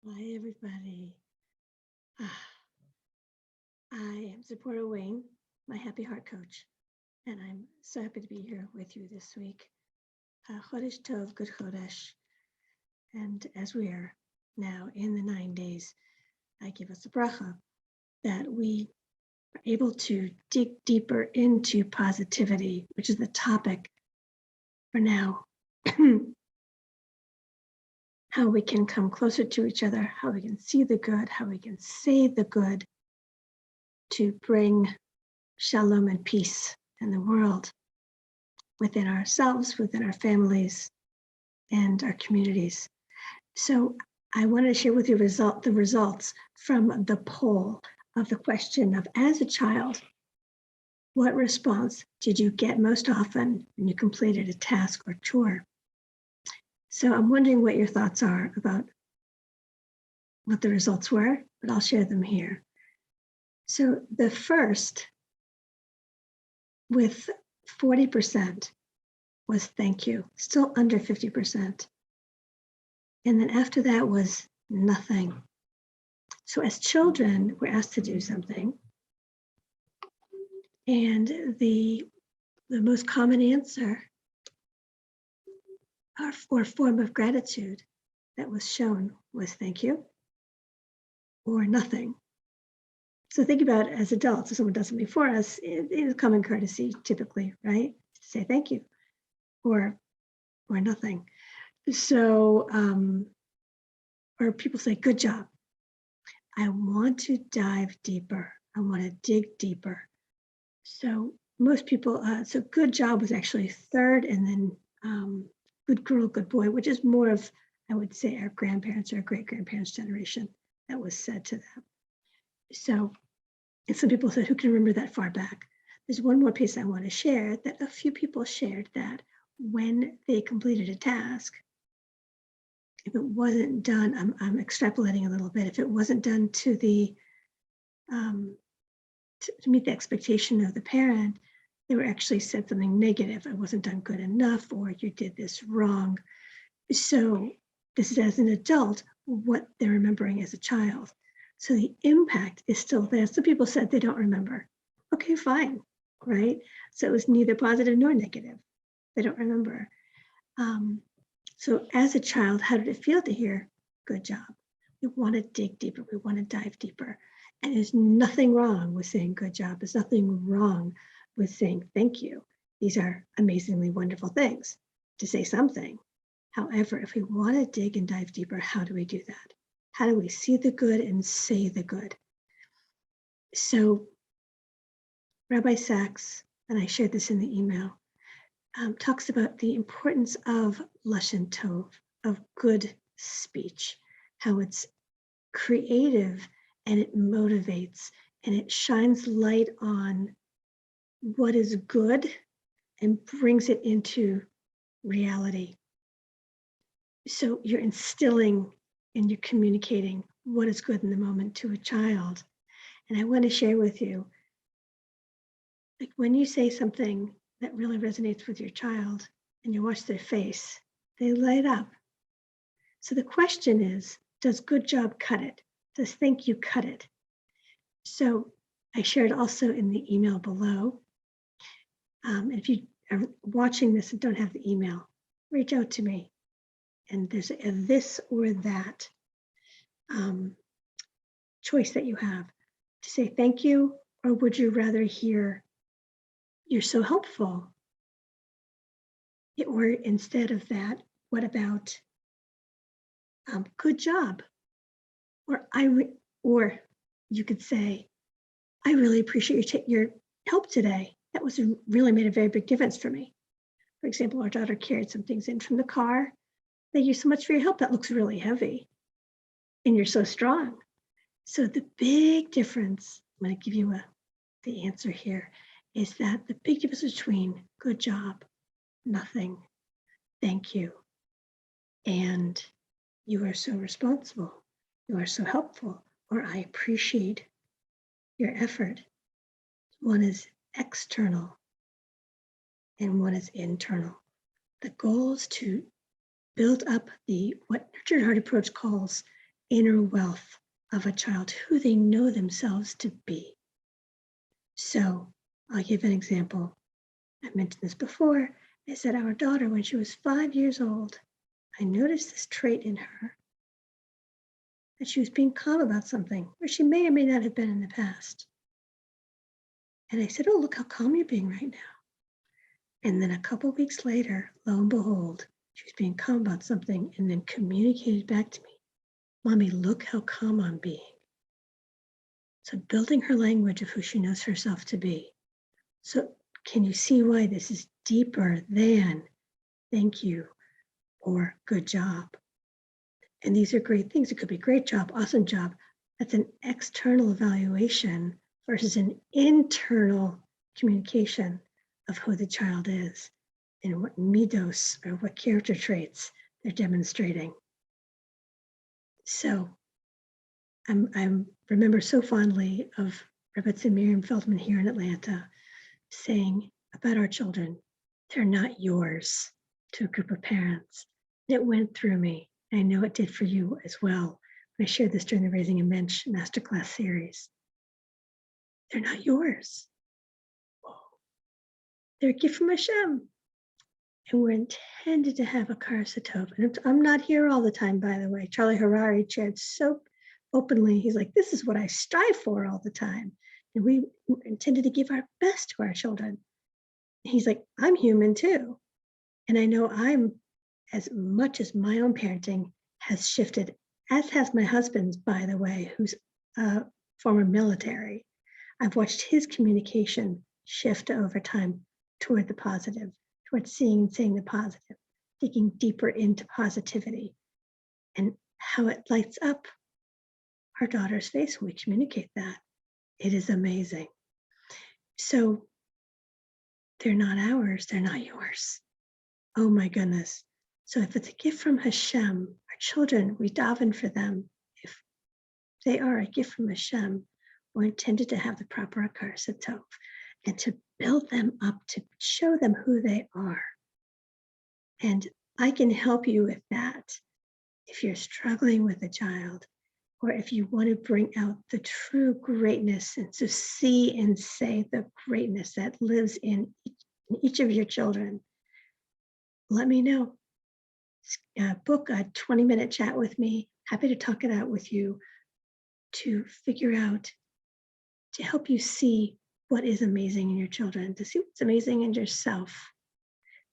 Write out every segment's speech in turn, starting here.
Hi, everybody. Ah, I am Zipporah Wayne, my Happy Heart Coach, and I'm so happy to be here with you this week. Chodesh Tov, Good Chodesh. And as we are now in the 9 days, I give us a bracha that we are able to dig deeper into positivity, which is the topic for now. How we can come closer to each other, how we can see the good, how we can say the good to bring shalom and peace in the world, within ourselves, within our families, and our communities. So I wanted to share with you the results from the poll of the question of, as a child, what response did you get most often when you completed a task or chore? So I'm wondering what your thoughts are about what the results were, but I'll share them here. So the first, with 40%, was thank you, still under 50%. And then after that was nothing. So as children, we're asked to do something. And the most common answer or form of gratitude that was shown was thank you or nothing. So think about as adults, if someone does something for us, it is common courtesy typically, right? To say thank you or nothing. So, or people say, good job. I want to dive deeper. I want to dig deeper. So most people, so good job was actually third, and then good girl, good boy, which is more of, I would say, our grandparents or great grandparents' generation that was said to them. So, and some people said, who can remember that far back? There's one more piece I want to share, that a few people shared that when they completed a task, if it wasn't done, I'm extrapolating a little bit, if it wasn't done to the, to meet the expectation of the parent, they were actually said something negative. It wasn't done good enough, or you did this wrong. So this is as an adult, what they're remembering as a child. So the impact is still there. Some people said they don't remember. Okay, fine, right? So it was neither positive nor negative. They don't remember. So as a child, how did it feel to hear, good job? We want to dig deeper. We want to dive deeper. And there's nothing wrong with saying good job. There's nothing wrong with saying thank you. These are amazingly wonderful things to say something. However, if we want to dig and dive deeper, how do we do that? How do we see the good and say the good? So Rabbi Sachs, and I shared this in the email, talks about the importance of Lashon Tov, of good speech, how it's creative and it motivates and it shines light on what is good and brings it into reality. So you're instilling and you're communicating what is good in the moment to a child. And I want to share with you, like when you say something that really resonates with your child and you watch their face, they light up. So the question is, does good job cut it? Does thank you cut it? So I shared also in the email below. If you are watching this and don't have the email, reach out to me. And there's a this or that choice that you have to say thank you, or would you rather hear, you're so helpful? Or instead of that, what about good job? Or you could say, I really appreciate your help today. That really made a very big difference for me. For example, our daughter carried some things in from the car. Thank you so much for your help. That looks really heavy. And you're so strong. So the big difference, I'm going to give you the answer here, is that the big difference between good job, nothing, thank you, and you are so responsible, you are so helpful, or I appreciate your effort. One is external and one is internal. The goal is to build up what Nurtured Heart Approach calls inner wealth of a child, who they know themselves to be. So I'll give an example. I mentioned this before. I said our daughter, when she was 5 years old, I noticed this trait in her, that she was being calm about something where she may or may not have been in the past. And I said, oh, look how calm you're being right now. And then a couple of weeks later, lo and behold, she was being calm about something and then communicated back to me, Mommy, look how calm I'm being. So building her language of who she knows herself to be. So can you see why this is deeper than thank you or good job? And these are great things. It could be great job, awesome job. That's an external evaluation versus an internal communication of who the child is and what midos or what character traits they're demonstrating. So I remember so fondly of Rebbetzin Miriam Feldman here in Atlanta saying about our children, they're not yours, to a group of parents. It went through me. I know it did for you as well. I shared this during the Raising a Mensch Masterclass series. They're not yours. They're a gift from Hashem. And we're intended to have a karsatov. And I'm not here all the time, by the way. Charlie Harari shared so openly. He's like, this is what I strive for all the time. And we intended to give our best to our children. He's like, I'm human too. And I know I'm, as much as my own parenting has shifted, as has my husband's, by the way, who's a former military. I've watched his communication shift over time toward the positive, towards seeing and saying the positive, digging deeper into positivity, and how it lights up our daughter's face when we communicate that. It is amazing. So they're not ours, they're not yours. Oh my goodness. So if it's a gift from Hashem, our children, we daven for them. If they are a gift from Hashem, we're intended to have the proper akar satov and to build them up, to show them who they are. And I can help you with that if you're struggling with a child, or if you want to bring out the true greatness and to see and say the greatness that lives in each of your children. Let me know. Book a 20-minute chat with me. Happy to talk it out with you to figure out, to help you see what is amazing in your children, to see what's amazing in yourself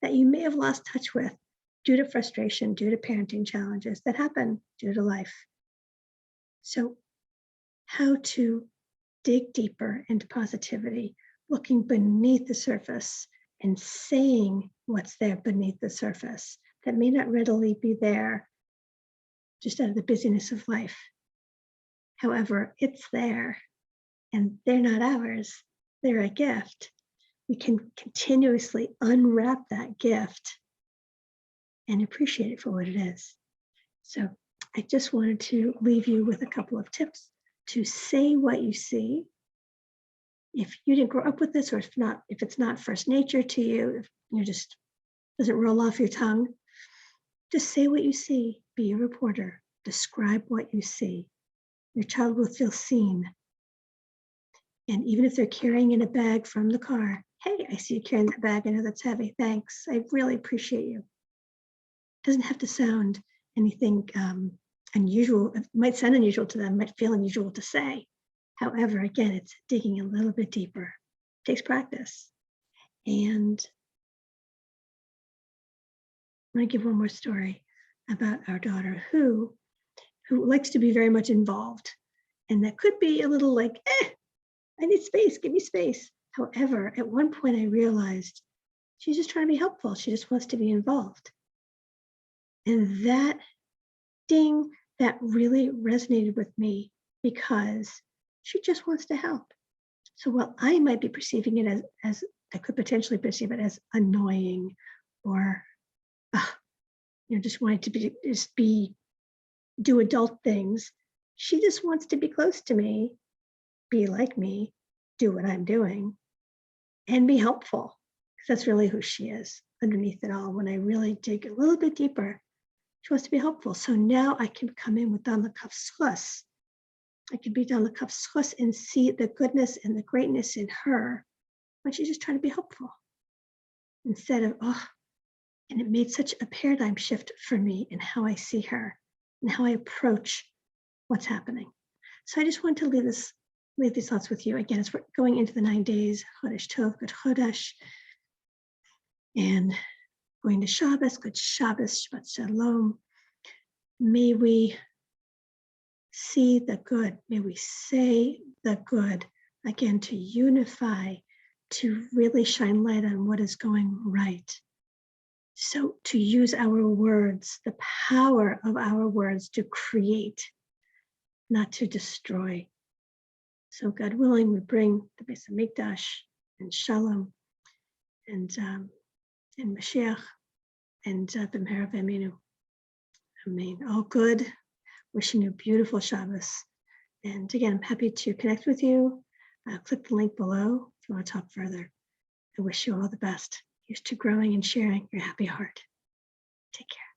that you may have lost touch with due to frustration, due to parenting challenges that happen due to life. So how to dig deeper into positivity, looking beneath the surface and saying what's there beneath the surface that may not readily be there just out of the busyness of life. However, it's there and they're not ours, they're a gift. We can continuously unwrap that gift and appreciate it for what it is. So I just wanted to leave you with a couple of tips to say what you see. If you didn't grow up with this, or if it's not first nature to you, if you just doesn't roll off your tongue, just say what you see. Be a reporter. Describe what you see. Your child will feel seen. And even if they're carrying in a bag from the car, hey, I see you carrying that bag. I know that's heavy. Thanks. I really appreciate you. It doesn't have to sound anything unusual. It might sound unusual to them, might feel unusual to say. However, again, it's digging a little bit deeper. It takes practice. And I'm going to give one more story about our daughter who likes to be very much involved. And that could be a little like, I need space, give me space. However, at one point I realized she's just trying to be helpful. She just wants to be involved. And that ding, that really resonated with me because she just wants to help. So while I might be perceiving it as I could potentially perceive it as annoying or just wanting to do adult things, she just wants to be close to me, be like me, do what I'm doing, and be helpful. Because that's really who she is underneath it all. When I really dig a little bit deeper, She wants to be helpful. So now I can come in with Dan Lakaf Schus. I can be Dan Lakaf Schus and see the goodness and the greatness in her when she's just trying to be helpful. Instead of, oh, and it made such a paradigm shift for me in how I see her and how I approach what's happening. So I just want to leave these thoughts with you. Again, as we're going into the 9 days, Chodesh Tov, Good Chodesh, and going to Shabbos, Good Shabbos, Shabbat Shalom. May we see the good. May we say the good. Again, to unify, to really shine light on what is going right. So to use our words, the power of our words to create, not to destroy. So God willing, we bring the Beis Hamikdash and Shalom and Mashiach and B'mehera V'Yaminu. Amen. All good. Wishing you a beautiful Shabbos. And again, I'm happy to connect with you. Click the link below if you want to talk further. I wish you all the best. Here's to growing and sharing your happy heart. Take care.